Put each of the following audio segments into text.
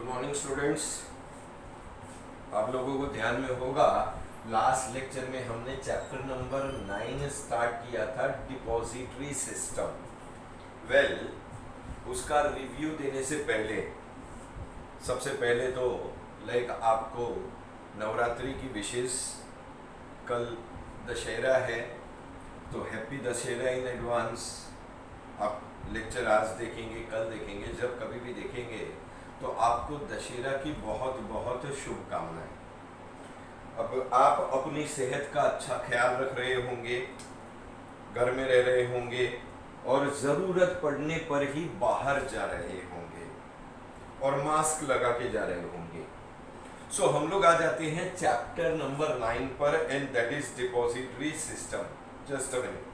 Morning students. आप लोगों को ध्यान में होगा लास्ट लेक्चर में हमने चैप्टर नंबर 9 स्टार्ट किया था, डिपॉजिटरी सिस्टम। उसका रिव्यू देने से पहले सबसे पहले तो आपको नवरात्रि की विशेष, कल दशहरा है तो हैप्पी दशहरा इन एडवांस। आप लेक्चर आज देखेंगे, कल देखेंगे, जब कभी भी देखेंगे तो आपको दशहरा की बहुत बहुत शुभकामनाएं। अब आप अपनी सेहत का अच्छा ख्याल रख रहे होंगे, घर में रह रहे होंगे और ज़रूरत पड़ने पर ही बाहर जा रहे होंगे और मास्क लगा के जा रहे होंगे। सो हम लोग आ जाते हैं चैप्टर नंबर 9 पर, and that is depository system. Just a minute.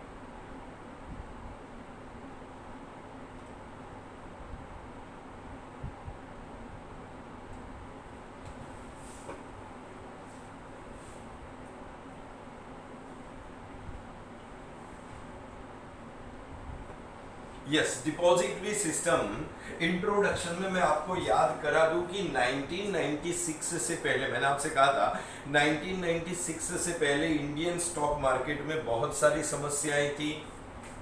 Yes, depository system. Introduction में मैं आपको याद करा दूं कि 1996 से पहले, मैंने आपसे कहा था 1996 से पहले इंडियन स्टॉक मार्केट में बहुत सारी समस्याएं थी।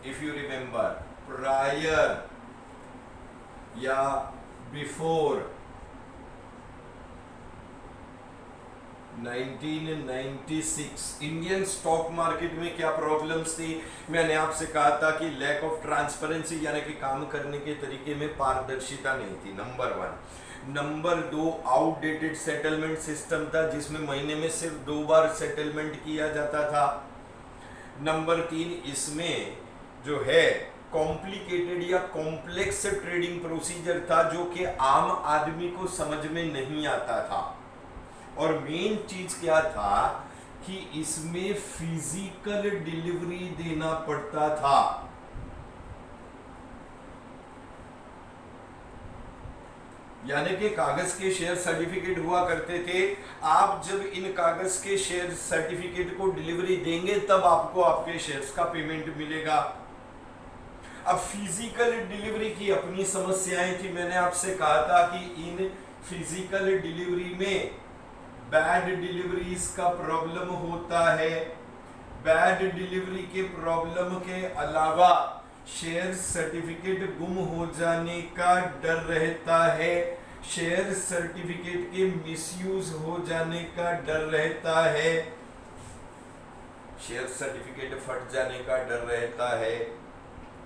इफ यू रिमेंबर, प्रायर या बिफोर 1996 इंडियन स्टॉक मार्केट में क्या प्रॉब्लम्स थी? मैंने आपसे कहा था कि लैक ऑफ ट्रांसपेरेंसी, यानी कि काम करने के तरीके में पारदर्शिता नहीं थी, number 1। Number 2, outdated settlement system था जिसमें महीने में सिर्फ 2 बार सेटलमेंट किया जाता था। नंबर 3, इसमें जो है कॉम्प्लिकेटेड या कॉम्प्लेक्स ट्रेडिंग प्रोसीजर था जो कि आम आदमी को समझ में नहीं आता था। और मेन चीज क्या था कि इसमें फिजिकल डिलीवरी देना पड़ता था। यानी कि कागज के शेयर सर्टिफिकेट हुआ करते थे। आप जब इन कागज के शेयर सर्टिफिकेट को डिलीवरी देंगे तब आपको आपके शेयर्स का पेमेंट मिलेगा। अब फिजिकल डिलीवरी की अपनी समस्याएं थी। मैंने आपसे कहा था कि इन फिजिकल डिलीवरी में बैड डिलीवरीज का प्रॉब्लम होता है। बैड डिलीवरी के प्रॉब्लम के अलावा शेयर सर्टिफिकेट गुम हो जाने का डर रहता है, शेयर सर्टिफिकेट के मिसयूज हो जाने का डर रहता है, शेयर सर्टिफिकेट फट जाने का डर रहता है,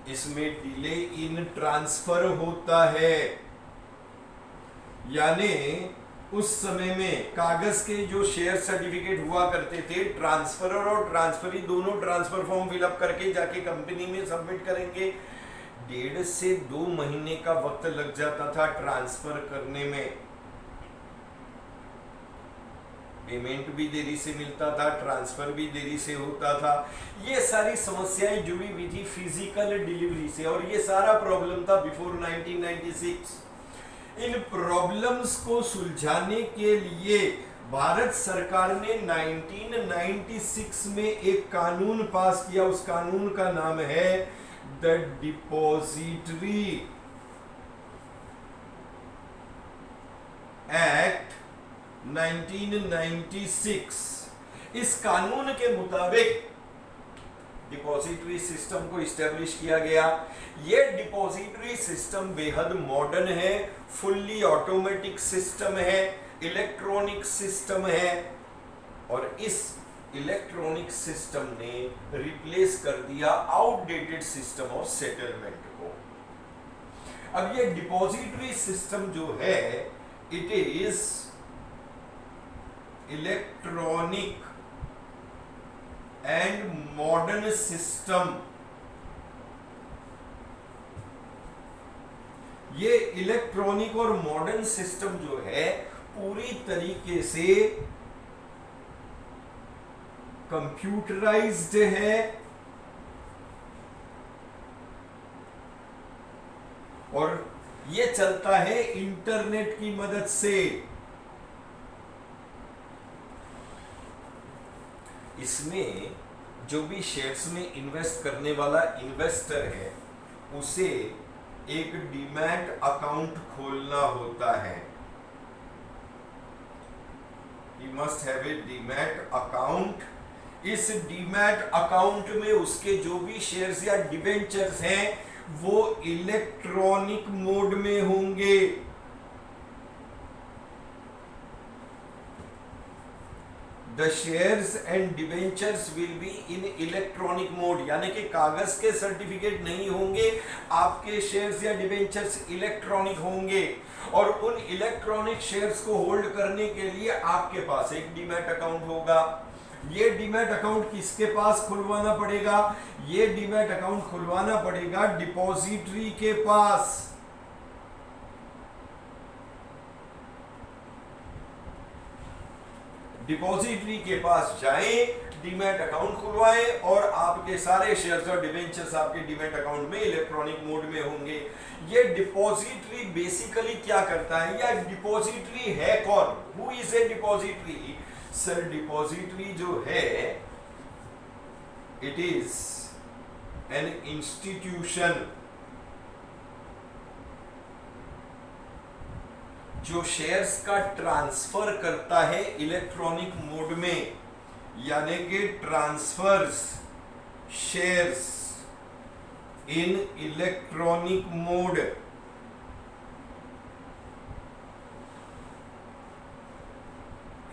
इसमें डिले इन ट्रांसफर होता है। यानी उस समय में कागज के जो शेयर सर्टिफिकेट हुआ करते थे, ट्रांसफरर और ट्रांसफरी दोनों ट्रांसफर फॉर्म फिलअप करके जाके कंपनी में सबमिट करेंगे। 1.5 से 2 महीने का वक्त लग जाता था ट्रांसफर करने में। पेमेंट भी देरी से मिलता था, ट्रांसफर भी देरी से होता था। ये सारी समस्याएं जुड़ी हुई थी फिजिकल डिलीवरी से, और ये सारा प्रॉब्लम था बिफोर 1996। इन प्रॉब्लम्स को सुलझाने के लिए भारत सरकार ने 1996 में एक कानून पास किया। उस कानून का नाम है द डिपॉजिटरी एक्ट 1996। इस कानून के मुताबिक डिपॉजिटरी सिस्टम को इस्टेब्लिश किया गया। यह डिपॉजिटरी सिस्टम बेहद मॉडर्न है, फुल्ली ऑटोमेटिक सिस्टम है, इलेक्ट्रॉनिक सिस्टम है, और इस इलेक्ट्रॉनिक सिस्टम ने रिप्लेस कर दिया आउटडेटेड सिस्टम ऑफ सेटलमेंट को। अब ये डिपॉजिटरी सिस्टम जो है, it is electronic and modern system. ये इलेक्ट्रॉनिक और मॉडर्न सिस्टम जो है पूरी तरीके से कंप्यूटराइज्ड है और ये चलता है इंटरनेट की मदद से। इसमें जो भी शेयर्स में इन्वेस्ट करने वाला इन्वेस्टर है उसे एक डीमैट अकाउंट खोलना होता है। He must have a demat account. इस डीमैट अकाउंट में उसके जो भी शेयर्स या डिबेंचर्स हैं वो इलेक्ट्रॉनिक मोड में होंगे। The shares and debentures will be in electronic mode, यानी कि कागज के सर्टिफिकेट नहीं होंगे, आपके शेयर्स या डिबेंचर्स इलेक्ट्रॉनिक होंगे। और उन इलेक्ट्रॉनिक शेयर्स को होल्ड करने के लिए आपके पास एक डीमैट अकाउंट होगा। ये डीमैट अकाउंट किसके पास खुलवाना पड़ेगा? ये डीमैट अकाउंट खुलवाना पड़ेगा डिपॉजिटरी के पास। डिपॉजिटरी के पास जाएं, डीमैट अकाउंट खुलवाएं और आपके सारे शेयर्स और डिबेंचर्स आपके डीमैट अकाउंट में इलेक्ट्रॉनिक मोड में होंगे। ये डिपॉजिटरी बेसिकली क्या करता है, या डिपॉजिटरी है कौन? Who is a depository? Sir depository जो है इट इज एन इंस्टीट्यूशन जो शेयर्स का ट्रांसफर करता है इलेक्ट्रॉनिक मोड में, यानी कि transfers shares in electronic mode.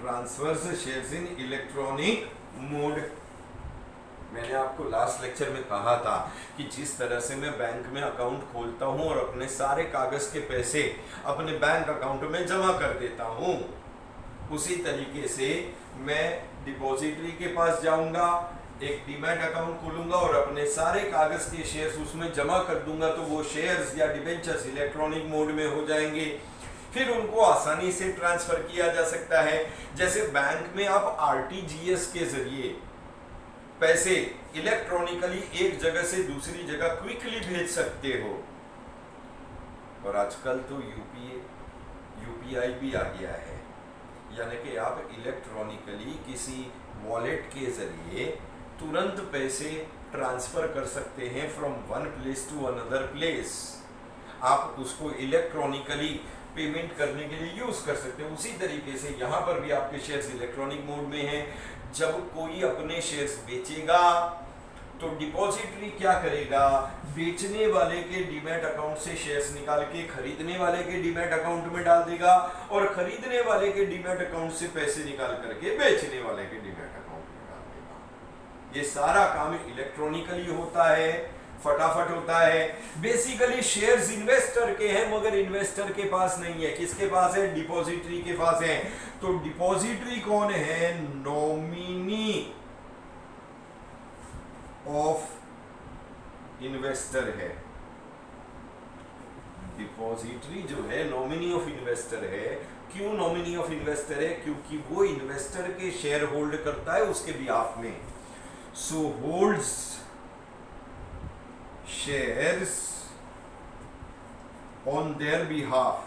Transfers shares in electronic mode. मैंने आपको लास्ट लेक्चर में कहा था कि जिस तरह से मैं बैंक में अकाउंट खोलता हूं और अपने सारे कागज के पैसे अपने बैंक अकाउंट में जमा कर देता हूं, उसी तरीके से मैं डिपॉजिटरी के पास जाऊंगा, एक डीमैट अकाउंट खोलूंगा और अपने सारे कागज के शेयर्स उसमें जमा कर दूंगा, तो वो शेयर्स या डिबेंचर्स इलेक्ट्रॉनिक मोड में हो जाएंगे। फिर उनको आसानी से ट्रांसफर किया जा सकता है। जैसे बैंक में आप आरटीजीएस के जरिए पैसे इलेक्ट्रॉनिकली एक जगह से दूसरी जगह क्विकली भेज सकते हो, और आजकल तो यूपीआई भी आ गया है, यानी कि आप इलेक्ट्रॉनिकली किसी वॉलेट के जरिए तुरंत पैसे ट्रांसफर कर सकते हैं from one place to another place. आप उसको इलेक्ट्रॉनिकली पेमेंट करने के लिए यूज कर सकते हैं। उसी तरीके से यहाँ पर भी आपके शेयर्स इलेक्ट्रॉनिक मोड में हैं। जब कोई अपने शेयर्स बेचेगा तो डिपॉजिटरी क्या करेगा? बेचने वाले के डीमैट अकाउंट से शेयर्स निकाल के खरीदने वाले के डीमैट अकाउंट में डाल देगा, और खरीदने वाले के डीमैट अकाउंट से पैसे निकाल करके बेचने वाले के डीमैट अकाउंट में डाल देगा। ये सारा काम इलेक्ट्रॉनिकली होता है, फटाफट होता है। बेसिकली शेयर्स इन्वेस्टर के हैं, मगर इन्वेस्टर के पास नहीं है। किसके पास है? डिपॉजिटरी के पास है। तो डिपॉजिटरी कौन है? नॉमिनी ऑफ इन्वेस्टर है। डिपॉजिटरी जो है नॉमिनी ऑफ इन्वेस्टर है। क्यों नॉमिनी ऑफ इन्वेस्टर है? क्योंकि वो इन्वेस्टर के शेयर होल्ड करता है उसके बिहाफ में। सो holds shares on their behalf,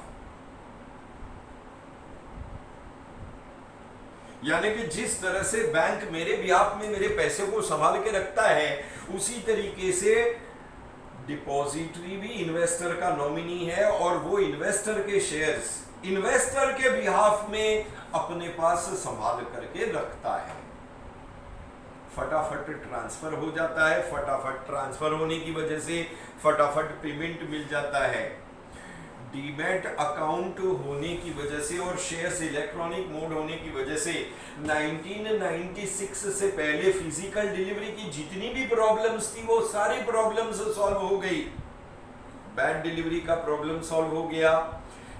यानी कि जिस तरह से बैंक मेरे बिहाफ में मेरे पैसे को संभाल के रखता है, उसी तरीके से डिपॉजिटरी भी इन्वेस्टर का नॉमिनी है, और वो इन्वेस्टर के शेयर्स इन्वेस्टर के बिहाफ में अपने पास संभाल करके रखता है। फटाफट ट्रांसफर हो जाता है, फटाफट ट्रांसफर होने की वजह से फटाफट पेमेंट मिल जाता है। डीमैट अकाउंट होने की वजह से और शेयर्स इलेक्ट्रॉनिक मोड होने की वजह से 1996 से पहले फिजिकल डिलीवरी की जितनी भी प्रॉब्लम्स थी वो सारी प्रॉब्लम्स सॉल्व हो गई। बैड डिलीवरी का प्रॉब्लम सॉल्व हो गया,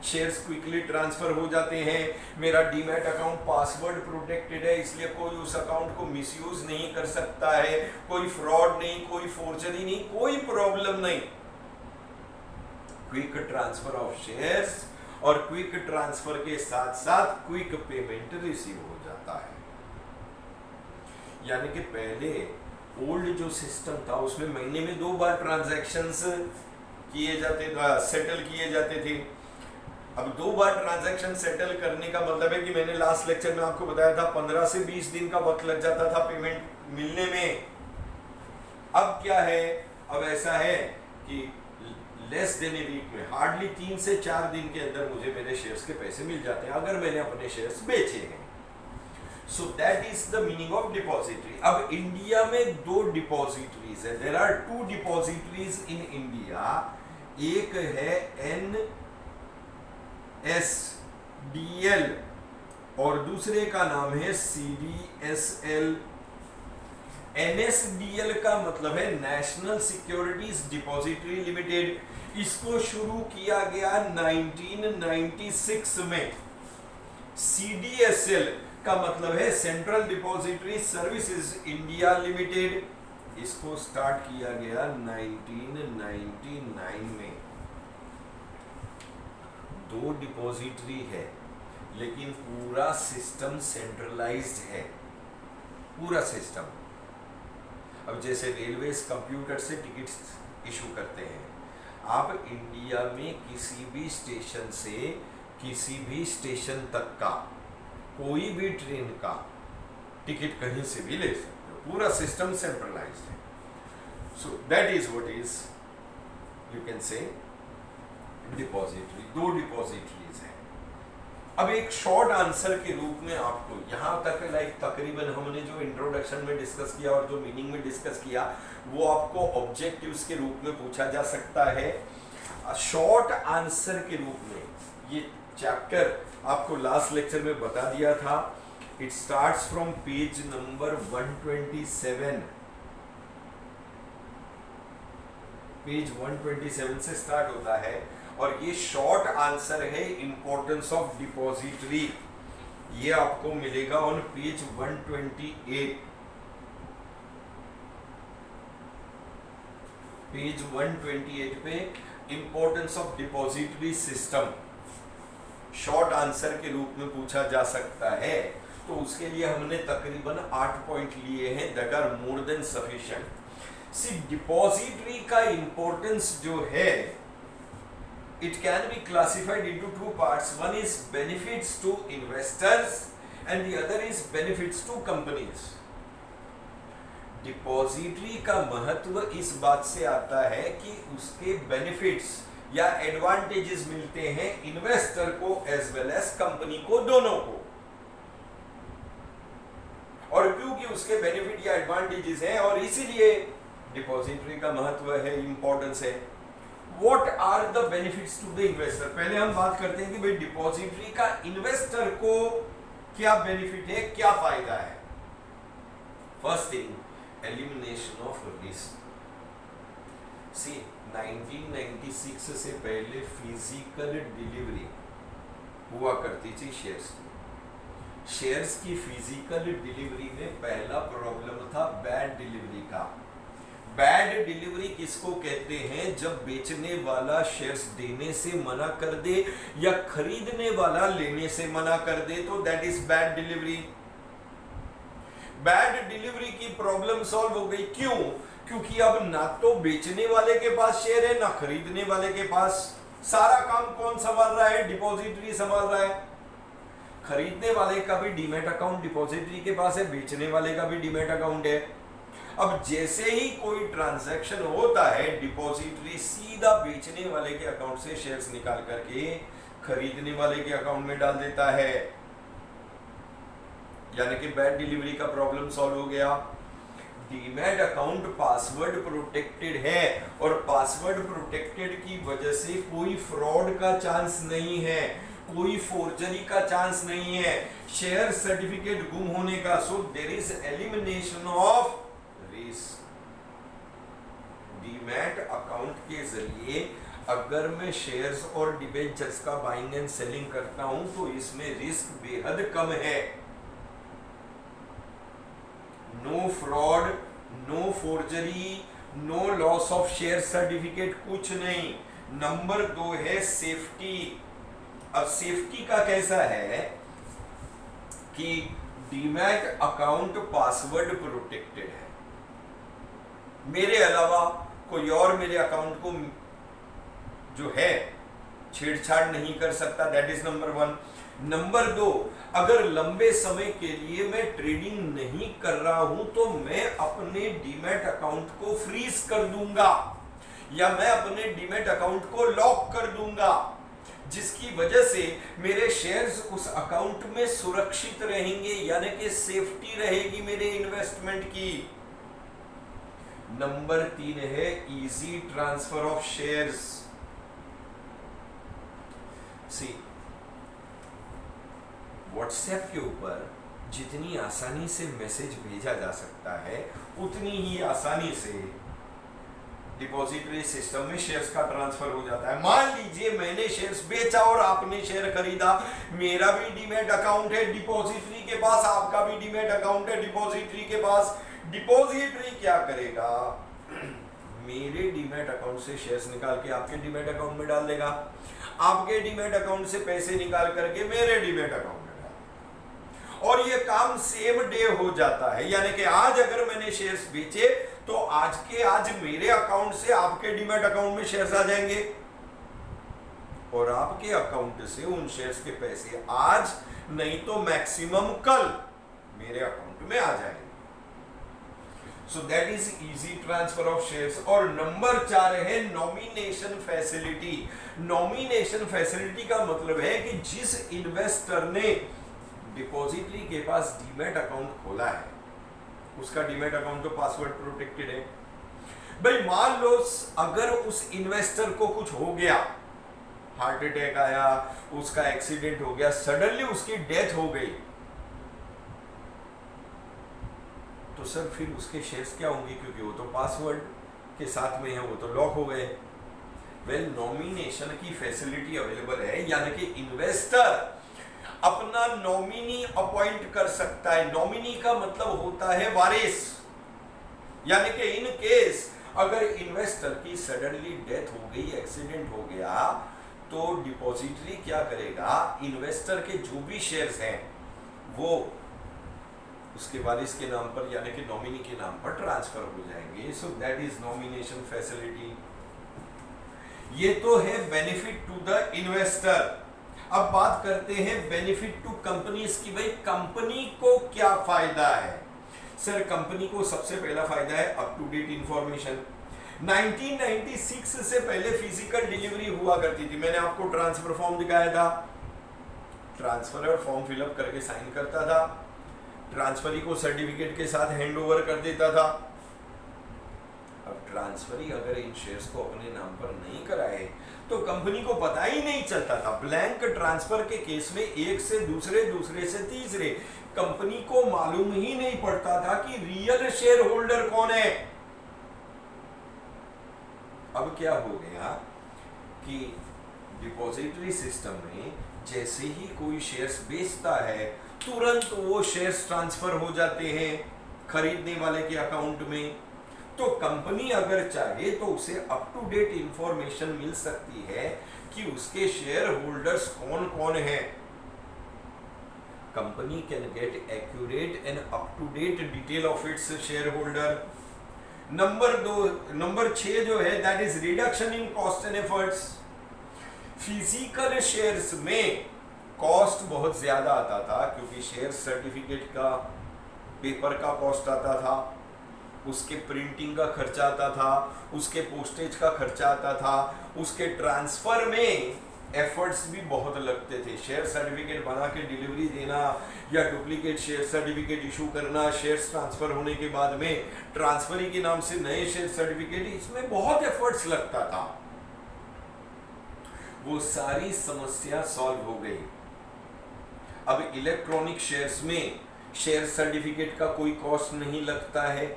शेयर्स क्विकली ट्रांसफर हो जाते हैं। मेरा डीमैट अकाउंट पासवर्ड प्रोटेक्टेड है, इसलिए कोई उस अकाउंट को मिसयूज नहीं कर सकता है, कोई फ्रॉड नहीं, कोई फोर्जरी नहीं, कोई प्रॉब्लम नहीं। क्विक ट्रांसफर ऑफ शेयर्स और क्विक ट्रांसफर के साथ साथ क्विक पेमेंट रिसीव हो जाता है। यानी कि पहले ओल्ड जो सिस्टम था उसमें महीने में 2 बार ट्रांजैक्शंस किए जाते, सेटल किए जाते थे। अब 2 बार ट्रांजैक्शन सेटल करने का मतलब है कि मैंने लास्ट लेक्चर में आपको बताया था 15 से 20 दिन का वक्त लग जाता था पेमेंट मिलने में। अब क्या है? अब ऐसा है कि लेस देन ए वीक में, हार्डली 3 से 4 दिन के अंदर मुझे मेरे शेयर्स के पैसे मिल जाते हैं, अगर मैंने अपने शेयर्स बेचे हैं। So that is the meaning of depository. अब इंडिया में दो डिपॉजिटरीज है, there are two depositories in India. एक है NSDL और दूसरे का नाम है CDSL। NSDL का मतलब है नेशनल सिक्योरिटीज डिपॉजिटरी लिमिटेड। इसको शुरू किया गया 1996 में। CDSL का मतलब है central depository services India limited. इसको स्टार्ट किया गया 1999 में। दो डिपॉजिटरी है लेकिन पूरा सिस्टम सेंट्रलाइज्ड है, पूरा सिस्टम। अब जैसे रेलवेज कंप्यूटर से टिकट्स इशू करते हैं, आप इंडिया में किसी भी स्टेशन से किसी भी स्टेशन तक का कोई भी ट्रेन का टिकट कहीं से भी ले सकते हो, पूरा सिस्टम सेंट्रलाइज्ड है। सो that is what is you can say depository. दो डिपॉजिटरीज है। अब एक शॉर्ट आंसर के रूप में आपको यहां तक तकरीबन हमने जो इंट्रोडक्शन में डिस्कस किया और जो मीनिंग में डिस्कस किया वो आपको ऑब्जेक्टिव्स के रूप में पूछा जा सकता है। शॉर्ट आंसर के रूप में ये चैप्टर आपको लास्ट लेक्चर में बता दिया था। It starts from page number 127। Page 127 से स्टार्ट होता है और ये शॉर्ट आंसर है इंपॉर्टेंस ऑफ डिपॉजिटरी। ये आपको मिलेगा ऑन पेज 128। पेज 128 पे importance of depository system short answer के रूप में पूछा जा सकता है। तो उसके लिए हमने तकरीबन 8 पॉइंट लिए हैं, that are more than sufficient. See depository का इंपॉर्टेंस जो है it can be classified into two parts. One is benefits to investors and the other is benefits to companies. Depository का महत्व इस बात से आता है कि उसके बेनिफिट्स या एडवांटेजेस मिलते हैं इन्वेस्टर को एज वेल एज कंपनी को, दोनों को। और क्योंकि उसके बेनिफिट या एडवांटेजेस हैं और इसीलिए डिपॉजिटरी का महत्व है, इंपॉर्टेंस है। What are the benefits to the investor? पहले हम बात करते हैं कि भाई डिपॉजिटरी का इन्वेस्टर को क्या बेनिफिट है, क्या फायदा है। First thing, elimination of risk. सी 1996 से पहले फिजिकल डिलीवरी हुआ करती थी शेयर्स की। शेयर्स की फिजिकल डिलीवरी में पहला प्रॉब्लम था बैड डिलीवरी का। बैड डिलीवरी किसको कहते हैं? जब बेचने वाला शेयर्स देने से मना कर दे या खरीदने वाला लेने से मना कर दे, तो that is bad delivery. Bad delivery की प्रॉब्लम सॉल्व हो गई। क्यों? क्योंकि अब ना तो बेचने वाले के पास शेयर है ना खरीदने वाले के पास। सारा काम कौन संभाल रहा है? डिपॉजिटरी संभाल रहा है। खरीदने वाले का भी डीमैट अकाउंट डिपॉजिटरी के पास है, बेचने वाले का भी डीमैट अकाउंट है। अब जैसे ही कोई ट्रांजैक्शन होता है, डिपॉजिटरी सीधा बेचने वाले के अकाउंट से शेयर्स निकाल करके खरीदने वाले के अकाउंट में डाल देता है, यानी कि बैड डिलीवरी का प्रॉब्लम सॉल्व हो गया। डीमैट अकाउंट पासवर्ड प्रोटेक्टेड है और पासवर्ड प्रोटेक्टेड की वजह से कोई फ्रॉड का चांस नहीं है, कोई फोर्जरी का चांस नहीं है, शेयर सर्टिफिकेट गुम होने का। So there is elimination of risk. Demat account के जरिए अगर मैं शेयर्स और डिबेंचर्स का बाइंग एंड सेलिंग करता हूं तो इसमें रिस्क बेहद कम है। No fraud, no forgery, no loss of share certificate, कुछ नहीं। नंबर 2 है सेफ्टी। अब सेफ्टी का कैसा है कि डीमैट अकाउंट पासवर्ड प्रोटेक्टेड है, मेरे अलावा कोई और मेरे अकाउंट को जो है छेड़छाड़ नहीं कर सकता। That is number 1। नंबर 2, अगर लंबे समय के लिए मैं ट्रेडिंग नहीं कर रहा हूं तो मैं अपने डीमैट अकाउंट को फ्रीज कर दूंगा या मैं अपने डीमैट अकाउंट को लॉक कर दूंगा। जिसकी वजह से मेरे शेयर्स उस अकाउंट में सुरक्षित रहेंगे, यानी कि सेफ्टी रहेगी मेरे इन्वेस्टमेंट की। नंबर 3 है easy transfer of shares. See, WhatsApp के ऊपर जितनी आसानी से मैसेज भेजा जा सकता है उतनी ही आसानी से डिपॉजिटरी सिस्टम में शेयर्स का ट्रांसफर हो जाता है। मान लीजिए मैंने शेयर्स बेचा और आपने शेयर खरीदा, मेरा भी डीमैट अकाउंट है डिपॉजिटरी के पास, आपका भी डीमैट अकाउंट है डिपॉजिटरी के पास। डिपॉजिटरी क्या करेगा, मेरे डीमैट अकाउंट से शेयर्स निकाल के आपके डीमैट अकाउंट में डाल देगा, आपके डीमैट अकाउंट से पैसे निकाल करके मेरे डीमैट अकाउंट में डाल देगा, और ये काम सेम डे हो जाता है। यानी कि आज अगर मैंने शेयर्स बेचे तो आज के आज मेरे अकाउंट से आपके डीमैट अकाउंट में शेयर्स आ जाएंगे, और आपके अकाउंट से उन शेयर्स के पैसे आज नहीं तो मैक्सिमम कल मेरे अकाउंट में आ जाएंगे। सो that is easy transfer of shares. और नंबर 4 है नॉमिनेशन फैसिलिटी। नॉमिनेशन फैसिलिटी का मतलब है कि जिस इन्वेस्टर ने डिपॉजिटरी के पास डीमैट अकाउंट खोला है उसका डीमैट अकाउंट तो पासवर्ड प्रोटेक्टेड है। भाई मान लो अगर उस इन्वेस्टर को कुछ हो गया, हार्ट अटैक आया, उसका एक्सीडेंट हो गया, सडनली उसकी डेथ हो गई, तो सर फिर उसके शेयर्स क्या होंगे, क्योंकि वो तो पासवर्ड के साथ में है, वो तो लॉक हो गए। वेल, नॉमिनेशन की फैसिलिटी अवेलेबल है, यानी कि इन्वेस्टर अपना नॉमिनी अपॉइंट कर सकता है। नॉमिनी का मतलब होता है वारिस, यानी कि इन केस अगर इन्वेस्टर की सडनली डेथ हो गई, एक्सीडेंट हो गया, तो डिपॉजिटरी क्या करेगा, इन्वेस्टर के जो भी शेयर्स हैं वो उसके वारिस के नाम पर यानी कि नॉमिनी के नाम पर ट्रांसफर हो जाएंगे। सो दैट इज नॉमिनेशन फैसिलिटी। ये तो है बेनिफिट टू द इन्वेस्टर। अब बात करते हैं बेनिफिट टू कंपनीज की। भाई कंपनी को क्या फायदा है? सर कंपनी को सबसे पहला फायदा है अप टू डेट इंफॉर्मेशन। 1996 से पहले फिजिकल डिलीवरी हुआ करती थी। मैंने आपको ट्रांसफर फॉर्म दिखाया था, ट्रांसफर फॉर्म फिलअप करके साइन करता था, ट्रांसफरी को सर्टिफिकेट के साथ हैंड ओवर कर देता था। अब ट्रांसफरी अगर इन शेयर्स को अपने नाम पर नहीं कराए तो कंपनी को पता ही नहीं चलता था। ब्लैंक ट्रांसफर के केस में एक से दूसरे, दूसरे से तीसरे, कंपनी को मालूम ही नहीं पड़ता था कि रियल शेयर होल्डर कौन है। अब क्या हो गया कि डिपॉजिटरी सिस्टम में जैसे ही कोई शेयर्स बेचता है तुरंत वो शेयर्स ट्रांसफर हो जाते हैं खरीदने वाले के अकाउंट में। तो कंपनी अगर चाहे तो उसे अप टू डेट इंफॉर्मेशन मिल सकती है कि उसके शेयर होल्डर्स कौन कौन हैं। Company can get accurate and up to date detail of its share holder. Number 6 जो है that is reduction in cost and efforts. Physical shares में कॉस्ट बहुत ज्यादा आता था क्योंकि शेयर सर्टिफिकेट का, पेपर का कॉस्ट आता था, उसके प्रिंटिंग का खर्चा आता था, उसके पोस्टेज का खर्चा आता था, उसके ट्रांसफर में एफर्ट्स भी बहुत लगते थे। शेयर सर्टिफिकेट बना के डिलीवरी देना या डुप्लीकेट शेयर सर्टिफिकेट इशू करना, शेयर्स ट्रांसफर होने के बाद में ट्रांसफरी के नाम से नए शेयर सर्टिफिकेट, इसमें बहुत एफर्ट्स लगता था। वो सारी समस्या सॉल्व हो गई। अब इलेक्ट्रॉनिक शेयर्स में शेयर सर्टिफिकेट का कोई कॉस्ट नहीं लगता है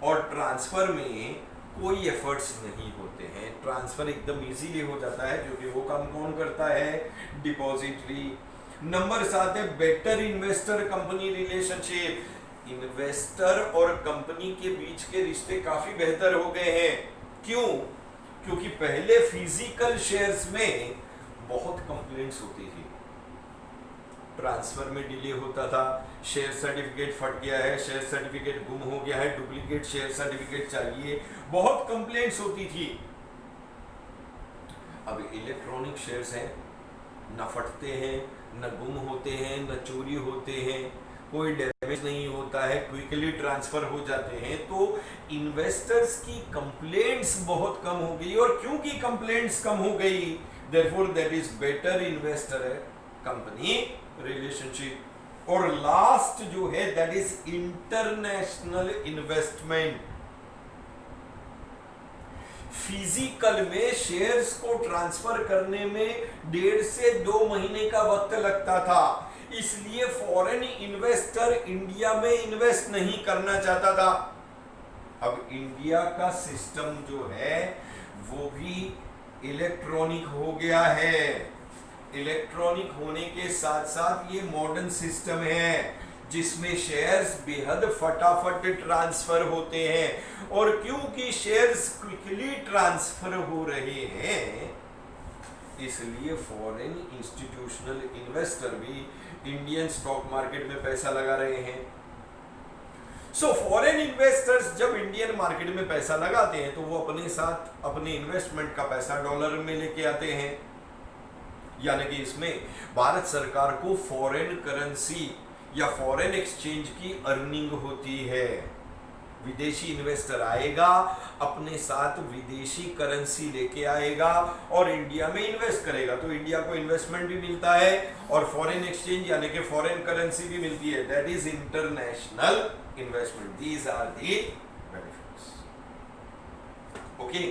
और ट्रांसफर में कोई एफर्ट्स नहीं होते हैं। ट्रांसफर एकदम इजीली हो जाता है क्योंकि वो काम कौन करता है, डिपॉजिटरी। नंबर 7 है better investor company relationship. Investor और कंपनी के बीच के रिश्ते काफी बेहतर हो गए हैं। क्यों? क्योंकि पहले फिजिकल शेयर्स में बहुत कंप्लेंट्स होती थी, ट्रांसफर में डिले होता था, शेयर सर्टिफिकेट फट गया है, शेयर सर्टिफिकेट गुम हो गया है, डुप्लीकेट शेयर सर्टिफिकेट चाहिए, बहुत कंप्लेंट्स होती थी। अब इलेक्ट्रॉनिक शेयर्स हैं, न फटते हैं, न गुम होते हैं, न चोरी होते हैं, कोई डैमेज नहीं होता है, क्विकली ट्रांसफर हो जाते हैं। तो इन्वेस्टर्स की कंप्लेंट्स बहुत कम हो गई। और क्योंकि कंप्लेंट्स कम हो गई, therefore that is better investor company relationship. और लास्ट जो है that is international investment. Physical में शेयर्स को ट्रांसफर करने में 1.5 से 2 महीने का वक्त लगता था, इसलिए फॉरेन इन्वेस्टर इंडिया में इन्वेस्ट नहीं करना चाहता था। अब इंडिया का सिस्टम जो है वो भी इलेक्ट्रॉनिक हो गया है। इलेक्ट्रॉनिक होने के साथ साथ ये मॉडर्न सिस्टम है जिसमें शेयर्स बेहद फटाफट ट्रांसफर होते हैं। और क्योंकि शेयर्स क्विकली ट्रांसफर हो रहे हैं, इसलिए फॉरेन इंस्टीट्यूशनल इन्वेस्टर भी इंडियन स्टॉक मार्केट में पैसा लगा रहे हैं। सो फॉरेन इन्वेस्टर्स जब इंडियन मार्केट में पैसा लगाते हैं तो वो अपने साथ अपने इन्वेस्टमेंट का पैसा डॉलर में लेके आते हैं, यानी कि इसमें भारत सरकार को फॉरेन करेंसी या फॉरेन एक्सचेंज की अर्निंग होती है। विदेशी इन्वेस्टर आएगा, अपने साथ विदेशी करेंसी लेके आएगा और इंडिया में इन्वेस्ट करेगा, तो इंडिया को इन्वेस्टमेंट भी मिलता है और फॉरेन एक्सचेंज यानी कि फॉरेन करेंसी भी मिलती है। That is international investment. These are the benefits. Okay,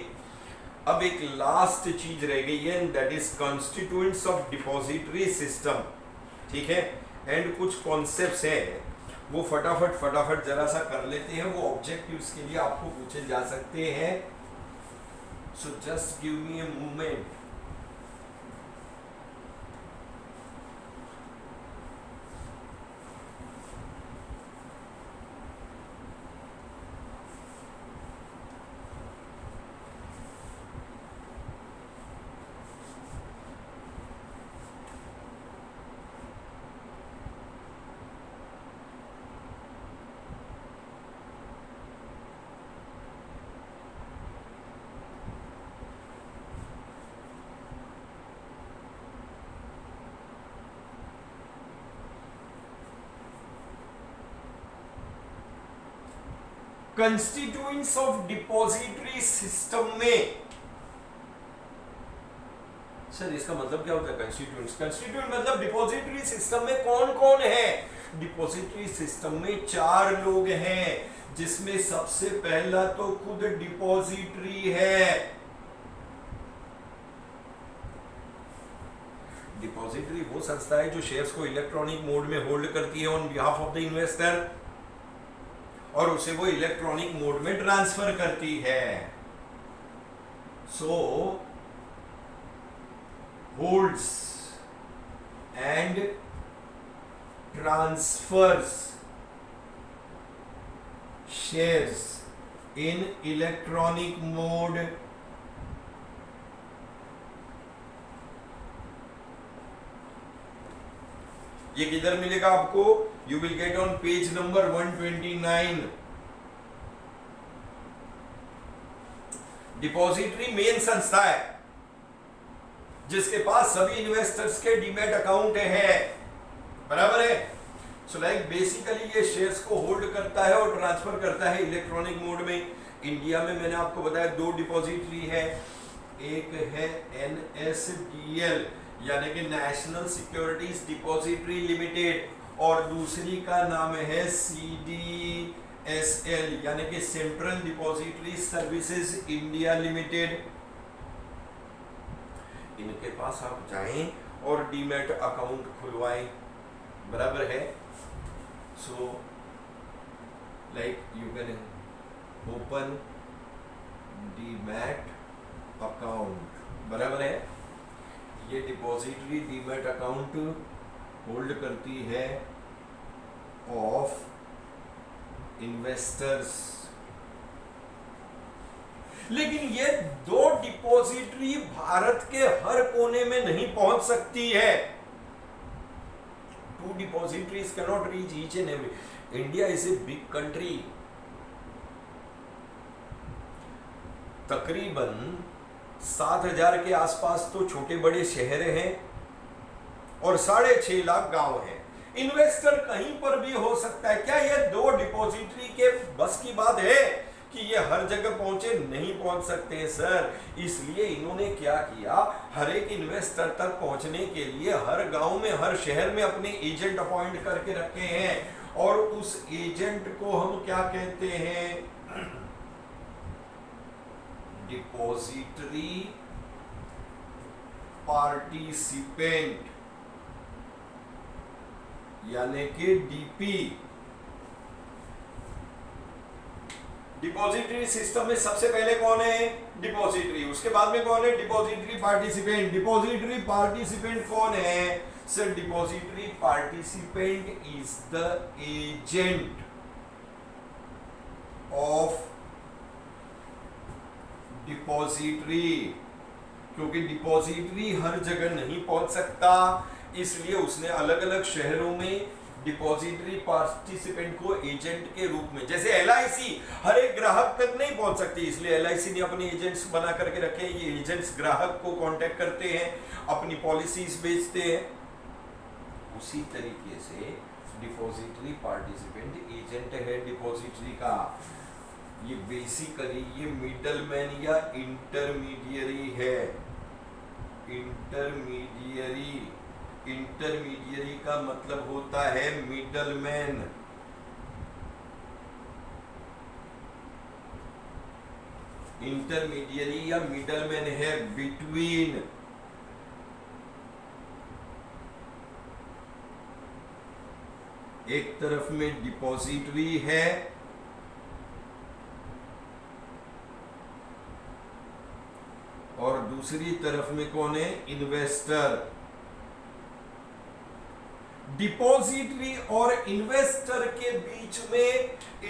अब एक लास्ट चीज रह गई है, that is constituents of depository system. ठीक है, एंड कुछ कॉन्सेप्ट्स हैं वो फटाफट जरा सा कर लेते हैं। वो ऑब्जेक्टिव्स के लिए आपको पूछे जा सकते हैं। So just give me a moment. Constituents of depository system में, सर इसका मतलब क्या होता है कंस्टिट्यूएंट्स? कंस्टिट्यूएंट मतलब डिपॉजिटरी सिस्टम में कौन कौन है? डिपॉजिटरी सिस्टम में 4 लोग हैं, जिसमें सबसे पहला तो खुद डिपॉजिटरी है। डिपॉजिटरी वो संस्था है जो शेयर्स को इलेक्ट्रॉनिक मोड में होल्ड करती है on behalf of the investor और उसे वो इलेक्ट्रॉनिक मोड में ट्रांसफर करती है। So holds and transfers shares in electronic mode ये किधर मिलेगा आपको? You will get on page number 129। Depository मेन संस्था है जिसके पास सभी इन्वेस्टर्स के डीमैट अकाउंट है, बराबर है। सो लाइक बेसिकली ये शेयर्स को होल्ड करता है और ट्रांसफर करता है इलेक्ट्रॉनिक मोड में। इंडिया में मैंने आपको बताया 2 डिपॉजिटरी है, एक है NSDL यानी कि नेशनल सिक्योरिटीज डिपॉजिटरी लिमिटेड और दूसरी का नाम है CDSL यानी कि central depository services India limited. इनके पास आप जाएं और डीमैट अकाउंट खुलवाएं, बराबर है। So like you can open demat account, बराबर है। ये डिपॉजिटरी डीमैट अकाउंट होल्ड करती है ऑफ इन्वेस्टर्स, लेकिन ये 2 डिपॉजिटरी भारत के हर कोने में नहीं पहुंच सकती है। 2 depositories cannot reach each and every. India is a big country. तकरीबन 7,000 के आसपास तो छोटे बड़े शहर हैं और 6.5 लाख गांव हैं। इन्वेस्टर कहीं पर भी हो सकता है। क्या ये 2 डिपॉजिटरी के बस की बात है कि ये हर जगह पहुंचे, नहीं पहुंच सकते सर। इसलिए इन्होंने क्या किया, हर एक इन्वेस्टर तक पहुंचने के लिए हर गांव में, हर शहर में अपने एजेंट अपॉइंट करके रखे हैं। और उस एजेंट को हम क्या कहते हैं, डिपॉजिटरी पार्टिसिपेंट, यानी कि डीपी। डिपॉजिटरी सिस्टम में सबसे पहले कौन है, डिपॉजिटरी। उसके बाद में कौन है, डिपॉजिटरी पार्टिसिपेंट। डिपॉजिटरी पार्टिसिपेंट कौन है sir, depository participant is the agent of depository. क्योंकि डिपॉजिटरी हर जगह नहीं पहुंच सकता, इसलिए उसने अलग अलग शहरों में डिपॉजिटरी पार्टिसिपेंट को एजेंट के रूप में, जैसे एलआईसी हर एक ग्राहक तक नहीं पहुंच सकती, इसलिए एलआईसी ने अपने एजेंट्स बना करके रखे हैं। ये एजेंट्स ग्राहक को कांटेक्ट करते हैं, अपनी पॉलिसीज बेचते हैं। उसी तरीके से डिपॉजिटरी पार्टिसिपेंट एजेंट है डिपॉजिटरी का। ये बेसिकली ये मिडलमैन या इंटरमीडियरी है। इंटरमीडियरी का मतलब होता है मिडलमैन। इंटरमीडियरी या मिडलमैन है बिटवीन एक तरफ में डिपॉजिटरी है और दूसरी तरफ में कौन है, इन्वेस्टर। डिपॉजिटरी और इन्वेस्टर के बीच में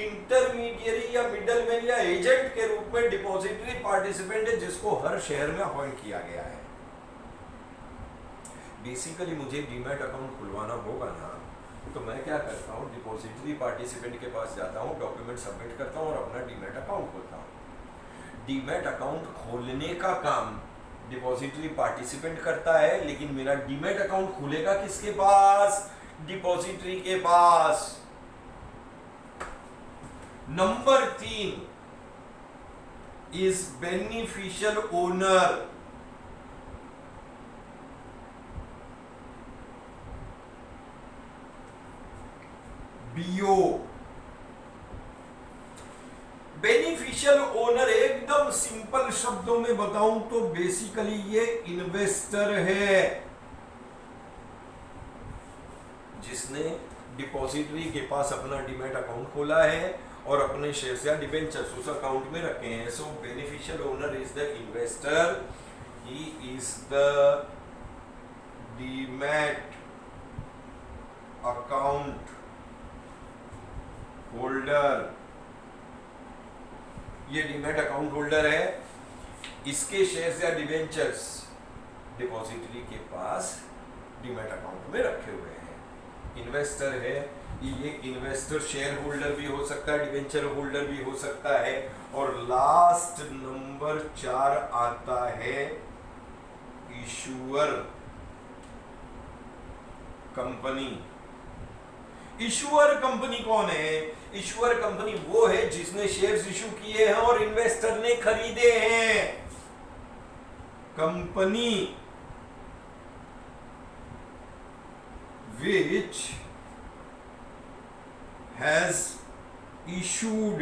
इंटरमीडियरी या मिडलमैन या एजेंट के रूप में डिपॉजिटरी पार्टिसिपेंट है, जिसको हर शहर में अपॉइंट किया गया है। बेसिकली मुझे डीमैट अकाउंट खुलवाना होगा ना, तो मैं क्या करता हूँ, डिपॉजिटरी पार्टिसिपेंट के पास जाता हूँ, डॉक्यूमेंट सबमिट करता हूँ और अपना डीमैट अकाउंट खोलता हूँ। डीमैट अकाउंट खोलने का काम डिपॉजिटरी पार्टिसिपेंट करता है, लेकिन मेरा डीमैट अकाउंट खुलेगा किसके पास, डिपॉजिटरी के पास। Number 3 is beneficial owner. BO. Beneficial owner एकदम सिंपल शब्दों में बताऊं तो बेसिकली ये इन्वेस्टर है, जिसने डिपॉजिटरी के पास अपना डीमैट अकाउंट खोला है और अपने शेयर्स या डिबेंचर्स उस अकाउंट में रखे हैं। So beneficial owner is the investor, he is the demat account holder. ये डीमैट अकाउंट होल्डर है, इसके शेयर्स या डिबेंचर्स डिपॉजिटरी के पास डीमैट अकाउंट में रखे हुए हैं। इन्वेस्टर है, ये इन्वेस्टर शेयर होल्डर भी हो सकता है, डिबेंचर होल्डर भी हो सकता है। और लास्ट नंबर 4 आता है इशूअर कंपनी। इशूअर कंपनी कौन है, इशूअर कंपनी वो है जिसने शेयर्स इशू किए हैं और इन्वेस्टर ने खरीदे हैं। Company which has issued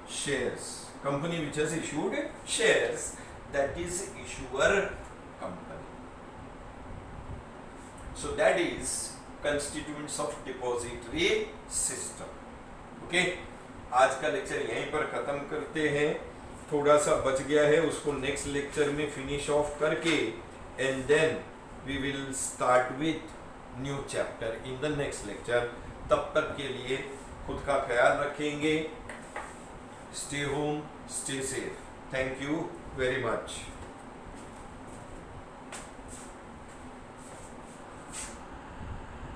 shares, company which has issued shares, that is issuer company. So that is constituents of depository system. Okay, आज का लेक्चर यहीं पर खत्म करते हैं। थोड़ा सा बच गया है, उसको नेक्स्ट लेक्चर में फिनिश ऑफ करके and then we will start with new chapter in the next lecture. तब तक के लिए खुद का ख्याल रखेंगे। Stay home, stay safe. Thank you very much.